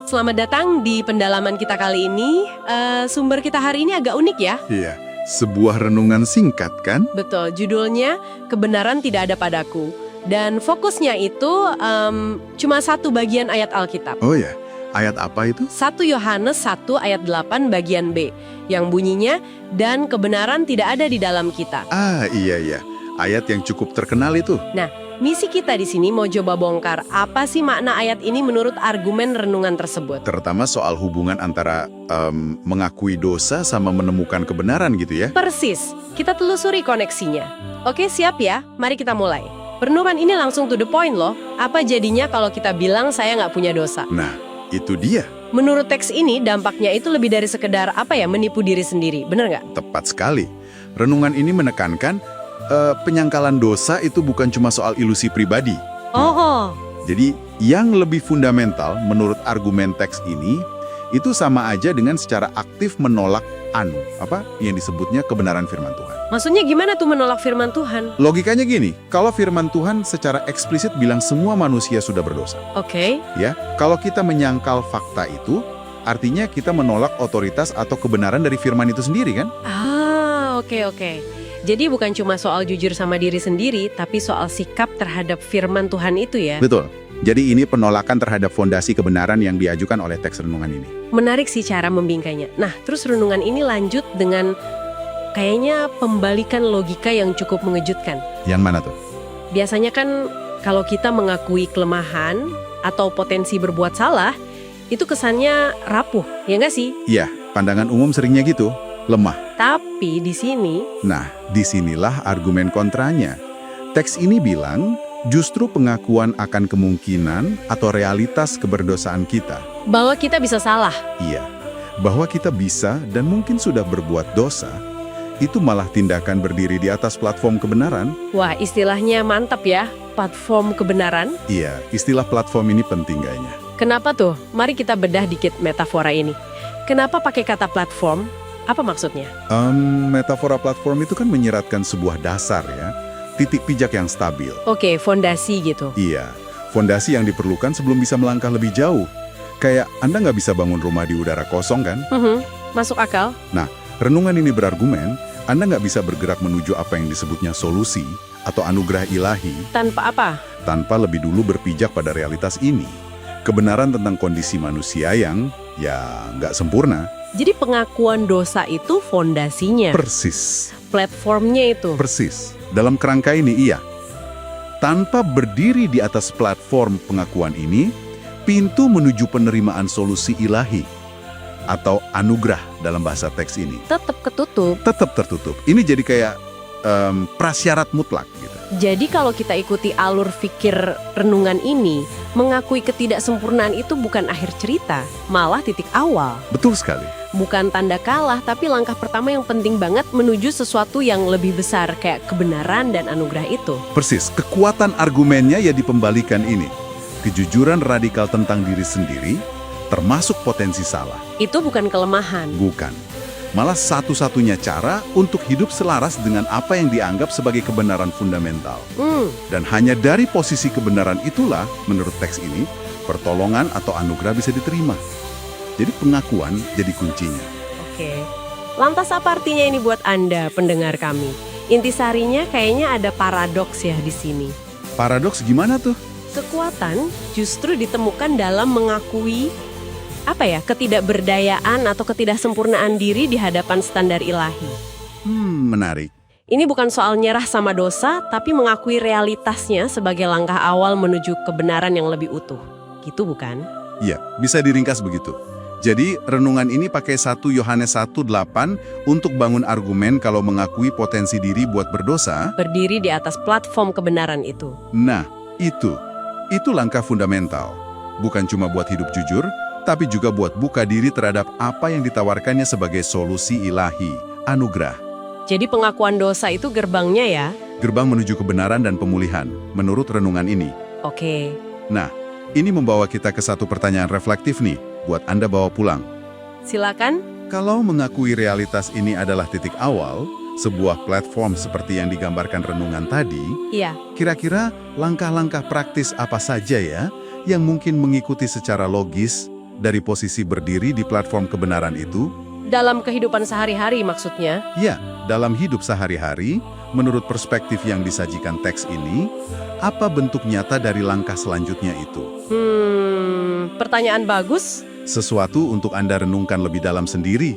Selamat datang di pendalaman kita kali ini. Sumber kita hari ini agak unik ya. Iya, sebuah renungan singkat kan? Betul, judulnya Kebenaran Tidak Ada Padaku. Dan fokusnya itu cuma satu bagian ayat Alkitab. Oh ya, ayat apa itu? 1 Yohanes 1 ayat 8 bagian B. Yang bunyinya, dan kebenaran tidak ada di dalam kita. Iya. Ayat yang cukup terkenal itu. Nah, misi kita di sini mau coba bongkar apa sih makna ayat ini menurut argumen renungan tersebut. Terutama soal hubungan antara mengakui dosa sama menemukan kebenaran gitu ya. Persis, kita telusuri koneksinya. Oke, siap ya? Mari kita mulai. Renungan ini langsung to the point loh. Apa jadinya kalau kita bilang saya nggak punya dosa? Nah, itu dia. Menurut teks ini, dampaknya itu lebih dari sekedar menipu diri sendiri. Bener nggak? Tepat sekali. Renungan ini menekankan penyangkalan dosa itu bukan cuma soal ilusi pribadi. Oh. Jadi, yang lebih fundamental menurut argumen teks ini, itu sama aja dengan secara aktif menolak yang disebutnya kebenaran firman Tuhan. Maksudnya gimana tuh menolak firman Tuhan? Logikanya gini, kalau firman Tuhan secara eksplisit bilang semua manusia sudah berdosa. Oke. Ya, kalau kita menyangkal fakta itu, artinya kita menolak otoritas atau kebenaran dari firman itu sendiri kan? Oke. Jadi bukan cuma soal jujur sama diri sendiri, tapi soal sikap terhadap firman Tuhan itu ya? Betul. Jadi ini penolakan terhadap fondasi kebenaran yang diajukan oleh teks renungan ini. Menarik sih cara membingkainya. Nah, terus renungan ini lanjut dengan kayaknya pembalikan logika yang cukup mengejutkan. Yang mana tuh? Biasanya kan kalau kita mengakui kelemahan atau potensi berbuat salah, itu kesannya rapuh, ya nggak sih? Iya, pandangan umum seringnya gitu, lemah. Tapi di sini, Nah, disinilah argumen kontranya. Teks ini bilang, justru pengakuan akan kemungkinan atau realitas keberdosaan kita. bahwa kita bisa salah. Iya, bahwa kita bisa dan mungkin sudah berbuat dosa, itu malah tindakan berdiri di atas platform kebenaran. Wah, istilahnya mantap ya, platform kebenaran. Iya, istilah platform ini penting kayaknya. Kenapa tuh? Mari kita bedah dikit metafora ini. Kenapa pakai kata platform? Apa maksudnya? Metafora platform itu kan menyiratkan sebuah dasar ya, titik pijak yang stabil. Oke, fondasi gitu. Iya, fondasi yang diperlukan sebelum bisa melangkah lebih jauh. Kayak Anda nggak bisa bangun rumah di udara kosong kan? Masuk akal? Nah, renungan ini berargumen, Anda nggak bisa bergerak menuju apa yang disebutnya solusi atau anugerah ilahi Tanpa apa? tanpa lebih dulu berpijak pada realitas ini. Kebenaran tentang kondisi manusia yang, ya, nggak sempurna. Jadi pengakuan dosa itu fondasinya. Persis, Platformnya itu. persis. Dalam kerangka ini, iya. Tanpa berdiri di atas platform pengakuan ini, pintu menuju penerimaan solusi ilahi atau anugerah dalam bahasa teks ini Tetap ketutup. tetap tertutup. Ini jadi kayak prasyarat mutlak gitu. Jadi kalau kita ikuti alur fikir renungan ini, mengakui ketidaksempurnaan itu bukan akhir cerita, malah titik awal. Betul sekali. Bukan tanda kalah, tapi langkah pertama yang penting banget menuju sesuatu yang lebih besar, kayak kebenaran dan anugerah itu. Persis, kekuatan argumennya ya di pembalikan ini. Kejujuran radikal tentang diri sendiri, termasuk potensi salah. Itu bukan kelemahan. Bukan. Malah satu-satunya cara untuk hidup selaras dengan apa yang dianggap sebagai kebenaran fundamental. Dan hanya dari posisi kebenaran itulah, menurut teks ini, pertolongan atau anugerah bisa diterima. Jadi pengakuan jadi kuncinya. Oke. Lantas apa artinya ini buat Anda, pendengar kami? Intisarinya kayaknya ada paradoks ya di sini. Paradoks gimana tuh? Kekuatan justru ditemukan dalam mengakui ketidakberdayaan atau ketidaksempurnaan diri di hadapan standar ilahi. Menarik. Ini bukan soal nyerah sama dosa, tapi mengakui realitasnya sebagai langkah awal menuju kebenaran yang lebih utuh. Gitu bukan? Iya, bisa diringkas begitu. Jadi, renungan ini pakai 1 Yohanes 1:8 untuk bangun argumen kalau mengakui potensi diri buat berdosa. Berdiri di atas platform kebenaran itu. Nah, itu langkah fundamental. Bukan cuma buat hidup jujur, tapi juga buat buka diri terhadap apa yang ditawarkannya sebagai solusi ilahi, anugerah. Jadi pengakuan dosa itu gerbangnya ya? Gerbang menuju kebenaran dan pemulihan, menurut renungan ini. Oke. Nah, ini membawa kita ke satu pertanyaan reflektif nih, buat Anda bawa pulang. Silakan. Kalau mengakui realitas ini adalah titik awal, sebuah platform seperti yang digambarkan renungan tadi, Iya. kira-kira langkah-langkah praktis apa saja ya yang mungkin mengikuti secara logis dari posisi berdiri di platform kebenaran itu? Dalam kehidupan sehari-hari maksudnya? Ya, dalam hidup sehari-hari, menurut perspektif yang disajikan teks ini, apa bentuk nyata dari langkah selanjutnya itu? Pertanyaan bagus. Sesuatu untuk Anda renungkan lebih dalam sendiri.